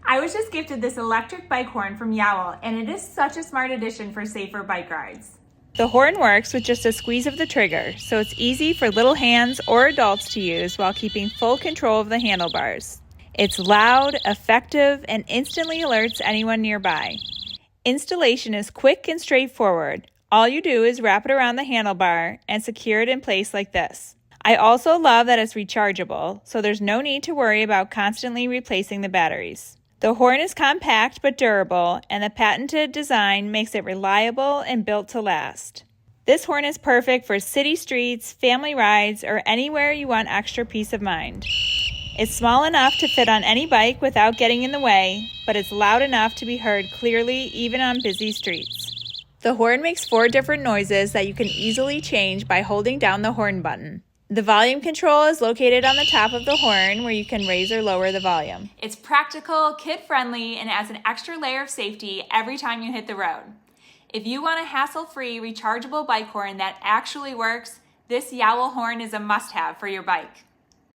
I was just gifted this electric bike horn from Yowl, and it is such a smart addition for safer bike rides. The horn works with just a squeeze of the trigger, so it's easy for little hands or adults to use while keeping full control of the handlebars. It's loud, effective, and instantly alerts anyone nearby. Installation is quick and straightforward. All you do is wrap it around the handlebar and secure it in place like this. I also love that it's rechargeable, so there's no need to worry about constantly replacing the batteries. The horn is compact but durable, and the patented design makes it reliable and built to last. This horn is perfect for city streets, family rides, or anywhere you want extra peace of mind. It's small enough to fit on any bike without getting in the way, but it's loud enough to be heard clearly even on busy streets. The horn makes 4 different noises that you can easily change by holding down the horn button. The volume control is located on the top of the horn where you can raise or lower the volume. It's practical, kid-friendly, and adds an extra layer of safety every time you hit the road. If you want a hassle-free rechargeable bike horn that actually works, this Yowl horn is a must-have for your bike.